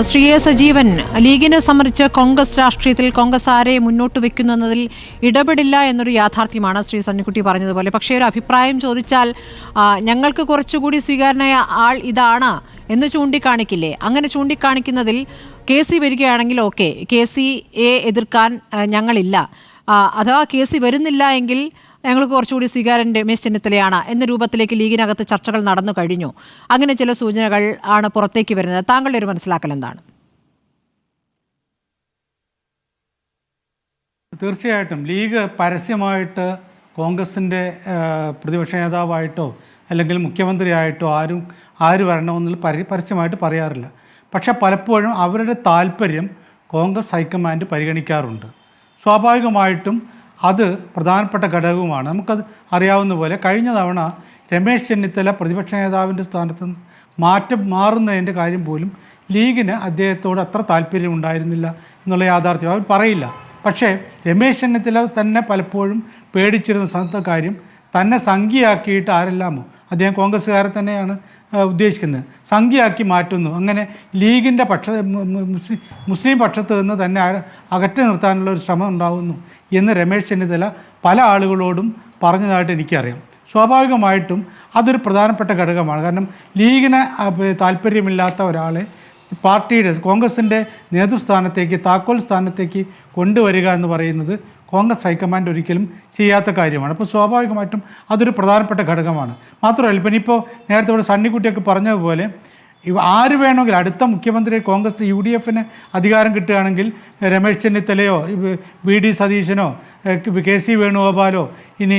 Shri A Sajeevan, ലീഗിനെ സംബന്ധിച്ച് കോൺഗ്രസ് രാഷ്ട്രീയത്തിൽ കോൺഗ്രസ് ആരെ മുന്നോട്ട് വെക്കുന്നു എന്നതിൽ ഇടപെടില്ല എന്നൊരു യാഥാർത്ഥ്യമാണ് ശ്രീ സണ്ണിക്കുട്ടി പറഞ്ഞതുപോലെ. പക്ഷേ ഒരു അഭിപ്രായം ചോദിച്ചാൽ ഞങ്ങൾക്ക് കുറച്ചുകൂടി സ്വീകാര്യനായ ആൾ ഇതാണ് എന്ന് ചൂണ്ടിക്കാണിക്കില്ലേ? അങ്ങനെ ചൂണ്ടിക്കാണിക്കുന്നതിൽ കെ സി വരികയാണെങ്കിൽ ഓക്കെ, കെ സിയെ എതിർക്കാൻ ഞങ്ങളില്ല. അഥവാ കെ സി വരുന്നില്ല എങ്കിൽ ഞങ്ങൾക്ക് കുറച്ചുകൂടി സ്വീകാര്യൻ രമേശ് ചെന്നിത്തലയാണ് എന്ന രൂപത്തിലേക്ക് ലീഗിനകത്ത് ചർച്ചകൾ നടന്നു കഴിഞ്ഞു. അങ്ങനെ ചില സൂചനകൾ ആണ് പുറത്തേക്ക് വരുന്നത്. താങ്കളുടെ ഒരു മനസ്സിലാക്കൽ എന്താണ്? തീർച്ചയായിട്ടും ലീഗ് പരസ്യമായിട്ട് കോൺഗ്രസിൻ്റെ പ്രതിപക്ഷ നേതാവായിട്ടോ അല്ലെങ്കിൽ മുഖ്യമന്ത്രിയായിട്ടോ ആര് വരണമെന്നുള്ള പരസ്യമായിട്ട് പറയാറില്ല. പക്ഷെ പലപ്പോഴും അവരുടെ താല്പര്യം കോൺഗ്രസ് ഹൈക്കമാൻഡ് പരിഗണിക്കാറുണ്ട്. സ്വാഭാവികമായിട്ടും അത് പ്രധാനപ്പെട്ട ഘടകവുമാണ്. നമുക്കത് അറിയാവുന്ന പോലെ കഴിഞ്ഞ തവണ രമേശ് ചെന്നിത്തല പ്രതിപക്ഷ നേതാവിൻ്റെ സ്ഥാനത്ത് മാറുന്നതിൻ്റെ കാര്യം പോലും ലീഗിന് അദ്ദേഹത്തോട് അത്ര താല്പര്യം ഉണ്ടായിരുന്നില്ല എന്നുള്ള യാഥാർത്ഥ്യം അവർ പറയില്ല. പക്ഷേ രമേശ് ചെന്നിത്തല തന്നെ പലപ്പോഴും പേടിച്ചിരുന്ന സ്വന്തം കാര്യം തന്നെ സംഖ്യയാക്കിയിട്ട് ആരെല്ലാമോ, അദ്ദേഹം കോൺഗ്രസ്സുകാരെ തന്നെയാണ് ഉദ്ദേശിക്കുന്നത്, സംഖ്യയാക്കി മാറ്റുന്നു. അങ്ങനെ ലീഗിൻ്റെ മുസ്ലിം പക്ഷത്ത് നിന്ന് തന്നെ അകറ്റി നിർത്താനുള്ള ഒരു ശ്രമം ഉണ്ടാകുന്നു എന്ന് രമേശ് ചെന്നിത്തല പല ആളുകളോടും പറഞ്ഞതായിട്ട് എനിക്കറിയാം. സ്വാഭാവികമായിട്ടും അതൊരു പ്രധാനപ്പെട്ട ഘടകമാണ്. കാരണം ലീഗിന് താല്പര്യമില്ലാത്ത ഒരാളെ പാർട്ടിയുടെ കോൺഗ്രസിൻ്റെ നേതൃസ്ഥാനത്തേക്ക്, താക്കോൽ സ്ഥാനത്തേക്ക് കൊണ്ടുവരിക എന്ന് പറയുന്നത് കോൺഗ്രസ് ഹൈക്കമാൻഡ് ഒരിക്കലും ചെയ്യാത്ത കാര്യമാണ്. അപ്പോൾ സ്വാഭാവികമായിട്ടും അതൊരു പ്രധാനപ്പെട്ട ഘടകമാണ്. മാത്രമല്ല, ഇപ്പം ഇനിയിപ്പോൾ നേരത്തെ ഇവിടെ സണ്ണിക്കുട്ടിയൊക്കെ പറഞ്ഞതുപോലെ ആര് വേണമെങ്കിൽ അടുത്ത മുഖ്യമന്ത്രി കോൺഗ്രസ് UDFന് അധികാരം കിട്ടുകയാണെങ്കിൽ രമേശ് ചെന്നിത്തലയോ VD സതീശനോ KC വേണുഗോപാലോ ഇനി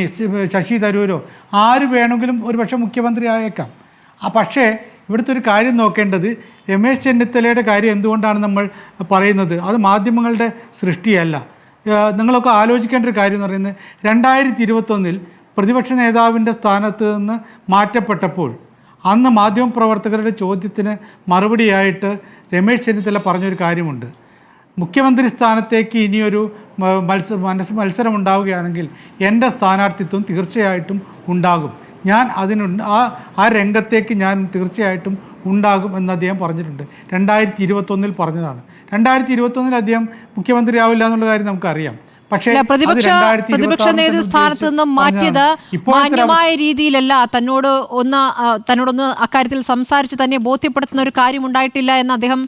ശശി തരൂരോ ആര് വേണമെങ്കിലും ഒരുപക്ഷെ മുഖ്യമന്ത്രി ആയേക്കാം. പക്ഷേ ഇവിടുത്തെ ഒരു കാര്യം നോക്കേണ്ടത് രമേശ് ചെന്നിത്തലയുടെ കാര്യം എന്തുകൊണ്ടാണ് നമ്മൾ പറയുന്നത്? അത് മാധ്യമങ്ങളുടെ സൃഷ്ടിയല്ല. നിങ്ങളൊക്കെ ആലോചിക്കേണ്ട ഒരു കാര്യം എന്ന് പറയുന്നത് 2021 പ്രതിപക്ഷ നേതാവിൻ്റെ സ്ഥാനത്ത് നിന്ന് മാറ്റപ്പെട്ടപ്പോൾ അന്ന് മാധ്യമപ്രവർത്തകരുടെ ചോദ്യത്തിന് മറുപടിയായിട്ട് രമേശ് ചെന്നിത്തല പറഞ്ഞൊരു കാര്യമുണ്ട്. മുഖ്യമന്ത്രി സ്ഥാനത്തേക്ക് ഇനിയൊരു മത്സരം ഉണ്ടാവുകയാണെങ്കിൽ എൻ്റെ സ്ഥാനാർത്ഥിത്വം തീർച്ചയായിട്ടും ഉണ്ടാകും, ഞാൻ ആ രംഗത്തേക്ക് ഞാൻ തീർച്ചയായിട്ടും ഉണ്ടാകും എന്ന് അദ്ദേഹം പറഞ്ഞിട്ടുണ്ട്. 2021 പറഞ്ഞതാണ്. 2021 അദ്ദേഹം മുഖ്യമന്ത്രിയാവില്ല എന്നുള്ള കാര്യം നമുക്കറിയാം. പക്ഷേ പ്രതിപക്ഷ നേതൃസ്ഥാനത്ത് നിന്നും മാറ്റിയത് മാന്യമായ രീതിയിലല്ല, തന്നോടൊന്ന് അക്കാര്യത്തിൽ സംസാരിച്ച് തന്നെ ബോധ്യപ്പെടുത്തുന്ന ഒരു കാര്യം ഉണ്ടായിട്ടില്ല എന്ന് അദ്ദേഹം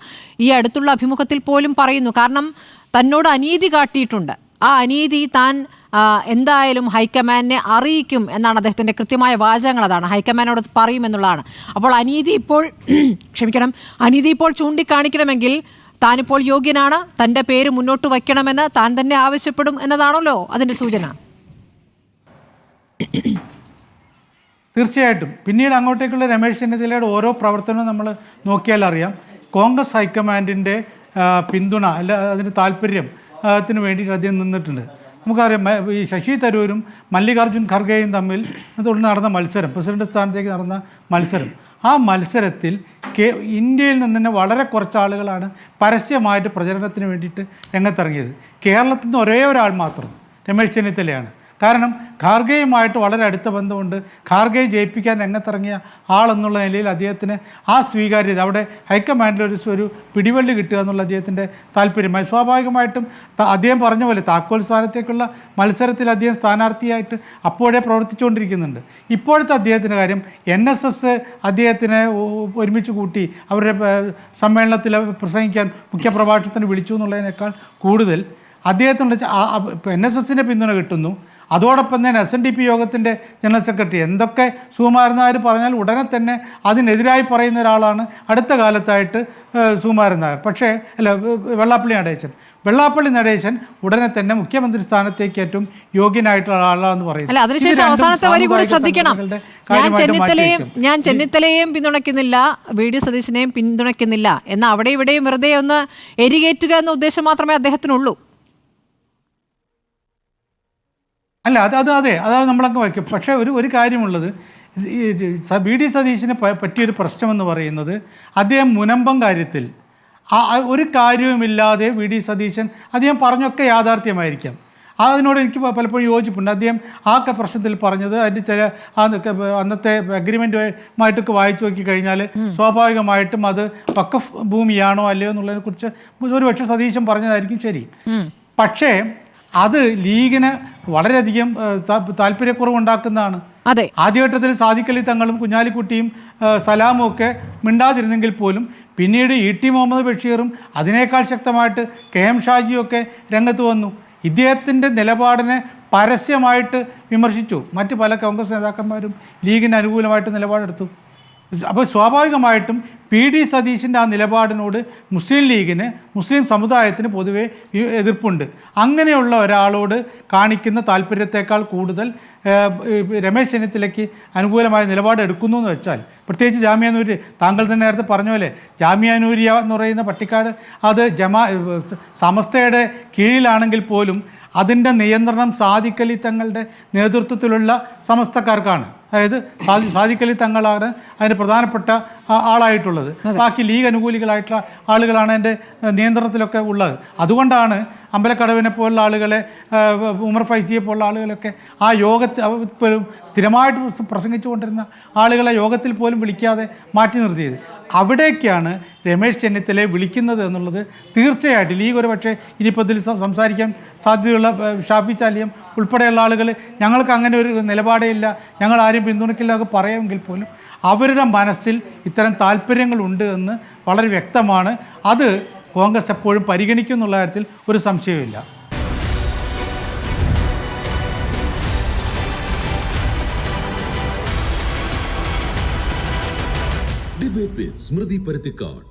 ഈ അടുത്തുള്ള അഭിമുഖത്തിൽ പോലും പറയുന്നു. കാരണം തന്നോട് അനീതി കാട്ടിയിട്ടുണ്ട്. ആ അനീതി താൻ എന്തായാലും ഹൈക്കമാൻഡിനെ അറിയിക്കും എന്നാണ് അദ്ദേഹത്തിൻ്റെ കൃത്യമായ വാചകങ്ങൾ. അതാണ്, ഹൈക്കമാൻഡിനോട് പറയുമെന്നുള്ളതാണ്. അപ്പോൾ അനീതി ഇപ്പോൾ ചൂണ്ടിക്കാണിക്കണമെങ്കിൽ താനിപ്പോൾ യോഗ്യനാണ്, തൻ്റെ പേര് മുന്നോട്ട് വയ്ക്കണമെന്ന് താൻ തന്നെ ആവശ്യപ്പെടും എന്നതാണല്ലോ അതിൻ്റെ സൂചന. തീർച്ചയായിട്ടും പിന്നീട് അങ്ങോട്ടേക്കുള്ള രമേശ് ചെന്നിത്തലയുടെ ഓരോ പ്രവർത്തനവും നമ്മൾ നോക്കിയാൽ അറിയാം. കോൺഗ്രസ് ഹൈക്കമാൻഡിൻ്റെ പിന്തുണ അല്ല അതിന് താല്പര്യത്തിന് വേണ്ടിയിട്ട് അദ്ദേഹം നിന്നിട്ടുണ്ട്. നമുക്കറിയാം, ഈ ശശി തരൂരും മല്ലികാർജ്ജുൻ ഖർഗെയും തമ്മിൽ നടന്ന മത്സരം, പ്രസിഡന്റ് സ്ഥാനത്തേക്ക് നടന്ന മത്സരം, ആ മത്സരത്തിൽ ഇന്ത്യയിൽ നിന്ന് തന്നെ വളരെ കുറച്ച് ആളുകളാണ് പരസ്യമായിട്ട് പ്രചരണത്തിന് വേണ്ടിയിട്ട് രംഗത്തിറങ്ങിയത്. കേരളത്തിൽ നിന്ന് ഒരേ ഒരാൾ മാത്രം രമേശ് ചെന്നിത്തലയാണ്. കാരണം ഖാർഗെയുമായിട്ട് വളരെ അടുത്ത ബന്ധമുണ്ട്. ഖാർഗെയെ ജയിപ്പിക്കാൻ രംഗത്തിറങ്ങിയ ആളെന്നുള്ള നിലയിൽ അദ്ദേഹത്തിന് ആ സ്വീകാര്യത, അവിടെ ഹൈക്കമാൻഡിൽ ഒരു പിടിവള്ളി കിട്ടുക എന്നുള്ള അദ്ദേഹത്തിൻ്റെ താല്പര്യമായി. സ്വാഭാവികമായിട്ടും അദ്ദേഹം പറഞ്ഞ പോലെ താക്കോൽ സ്ഥാനത്തേക്കുള്ള മത്സരത്തിൽ അദ്ദേഹം സ്ഥാനാർത്ഥിയായിട്ട് അപ്പോഴേ പ്രവർത്തിച്ചുകൊണ്ടിരിക്കുന്നുണ്ട്. ഇപ്പോഴത്തെ അദ്ദേഹത്തിൻ്റെ കാര്യം NSS അദ്ദേഹത്തിനെ ഒരുമിച്ച് കൂട്ടി അവരുടെ സമ്മേളനത്തിൽ പ്രസംഗിക്കാൻ മുഖ്യപ്രഭാഷണത്തിന് വിളിച്ചു എന്നുള്ളതിനേക്കാൾ കൂടുതൽ അദ്ദേഹത്തിനുള്ള NSSൻ്റെ പിന്തുണ കിട്ടുന്നു. അതോടൊപ്പം തന്നെ SNDP യോഗത്തിൻ്റെ ജനറൽ സെക്രട്ടറി എന്തൊക്കെ സുകുമാരൻ നായർ പറഞ്ഞാൽ ഉടനെ തന്നെ അതിനെതിരായി പറയുന്ന ഒരാളാണ് അടുത്ത കാലത്തായിട്ട് സുകുമാരൻ നായർ. പക്ഷേ വെള്ളാപ്പള്ളി നടേശൻ ഉടനെ തന്നെ മുഖ്യമന്ത്രി സ്ഥാനത്തേക്ക് ഏറ്റവും യോഗ്യനായിട്ടുള്ള ആളാണെന്ന് പറയുന്നത്. അതിനുശേഷം അവസാനത്തെ വരി കൂടി ശ്രദ്ധിക്കണം. ഞാൻ ചെന്നിത്തലയെയും പിന്തുണയ്ക്കുന്നില്ല, VD സതീശനെയും പിന്തുണയ്ക്കുന്നില്ല എന്ന് അവിടെ ഇവിടെയും വെറുതെ ഒന്ന് എരികേറ്റുക എന്ന ഉദ്ദേശം മാത്രമേ അദ്ദേഹത്തിനുള്ളൂ. അല്ല, അതെ അതാണ് നമ്മളൊക്കെ വയ്ക്കും. പക്ഷേ ഒരു കാര്യമുള്ളത്, VD സതീശന് പറ്റിയൊരു പ്രശ്നമെന്ന് പറയുന്നത് അദ്ദേഹം മുനമ്പം കാര്യത്തിൽ ഒരു കാര്യവുമില്ലാതെ VD സതീശൻ അദ്ദേഹം പറഞ്ഞൊക്കെ യാഥാർത്ഥ്യമായിരിക്കാം. അതിനോട് എനിക്ക് പലപ്പോഴും യോജിപ്പുണ്ട്. അദ്ദേഹം ആ പ്രശ്നത്തിൽ പറഞ്ഞത് അതിൻ്റെ ചില അന്നത്തെ അഗ്രിമെൻറ്റുമായിട്ടൊക്കെ വായിച്ചു നോക്കി കഴിഞ്ഞാൽ സ്വാഭാവികമായിട്ടും അത് വഖഫ് ഭൂമിയാണോ അല്ലയോ എന്നുള്ളതിനെ കുറിച്ച് ഒരുപക്ഷെ സതീശൻ പറഞ്ഞതായിരിക്കും ശരി. പക്ഷേ അത് ലീഗിന് വളരെയധികം താല്പര്യക്കുറവുണ്ടാക്കുന്നതാണ്. അതെ, ആദ്യഘട്ടത്തിൽ സാദിഖ് അലി തങ്ങളും കുഞ്ഞാലിക്കുട്ടിയും സലാമും ഒക്കെ മിണ്ടാതിരുന്നെങ്കിൽ പോലും പിന്നീട് ഇ.ടി. മുഹമ്മദ് ബഷീറും അതിനേക്കാൾ ശക്തമായിട്ട് കെ.എം. ഷാജിയും ഒക്കെ രംഗത്ത് വന്നു. ഇദ്ദേഹത്തിൻ്റെ നിലപാടിനെ പരസ്യമായിട്ട് വിമർശിച്ചു. മറ്റ് പല കോൺഗ്രസ് നേതാക്കന്മാരും ലീഗിന് അനുകൂലമായിട്ട് നിലപാടെടുത്തു. അപ്പോൾ സ്വാഭാവികമായിട്ടും പി.ഡി. സതീശൻ്റെ ആ നിലപാടിനോട് മുസ്ലിം ലീഗിന്, മുസ്ലിം സമുദായത്തിന് പൊതുവെ എതിർപ്പുണ്ട്. അങ്ങനെയുള്ള ഒരാളോട് കാണിക്കുന്ന താല്പര്യത്തെക്കാൾ കൂടുതൽ രമേശ് ചെന്നിത്തലയ്ക്ക് അനുകൂലമായ നിലപാട് എടുക്കുന്നു എന്ന് വെച്ചാൽ, പ്രത്യേകിച്ച് ജാമിയ നൂരി, താങ്കൾ തന്നെ നേരത്തെ പറഞ്ഞ പോലെ ജാമിയ നൂരിയ എന്ന് പറയുന്ന പട്ടിക്കാട് അത് സമസ്തയുടെ കീഴിലാണെങ്കിൽ പോലും അതിൻ്റെ നിയന്ത്രണം സാദിഖ് അലി തങ്ങളുടെ നേതൃത്വത്തിലുള്ള സമസ്തക്കാർക്കാണ്. അതായത് സാദിഖ് അലി തങ്ങളാണ് അതിന് പ്രധാനപ്പെട്ട ആളായിട്ടുള്ളത്. ബാക്കി ലീഗ് അനുകൂലികളായിട്ടുള്ള ആളുകളാണ് അതിൻ്റെ നിയന്ത്രണത്തിലൊക്കെ ഉള്ളത്. അതുകൊണ്ടാണ് അമ്പലക്കടവിനെ പോലുള്ള ആളുകളെ, ഉമർ ഫൈസിയെ പോലുള്ള ആളുകളൊക്കെ ആ യോഗത്തിൽ സ്ഥിരമായിട്ട് പ്രസംഗിച്ചുകൊണ്ടിരുന്ന ആളുകളെ യോഗത്തിൽ പോലും വിളിക്കാതെ മാറ്റി നിർത്തിയത്. അവിടേക്കാണ് രമേശ് ചെന്നിത്തലയെ വിളിക്കുന്നത് എന്നുള്ളത് തീർച്ചയായിട്ടും ലീഗ് ഒരു പക്ഷേ ഇനിയിപ്പോൾ ഇതിൽ സംസാരിക്കാൻ സാധ്യതയുള്ള ഷാഫി ചാലിയം ഉൾപ്പെടെയുള്ള ആളുകൾ ഞങ്ങൾക്ക് അങ്ങനെ ഒരു നിലപാടേ ഇല്ല, ഞങ്ങൾ ആരെയും പിന്തുണയ്ക്കില്ല എന്നൊക്കെ പറയുമെങ്കിൽ പോലും അവരുടെ മനസ്സിൽ ഇത്തരം താല്പര്യങ്ങളുണ്ട് എന്ന് വളരെ വ്യക്തമാണ്. അത് കോൺഗ്രസ് എപ്പോഴും പരിഗണിക്കും എന്നുള്ള കാര്യത്തിൽ ഒരു സംശയവുമില്ല. ഡിബേറ്റ് വിത്ത് സ്മൃതി പരുത്തിക്കാട്.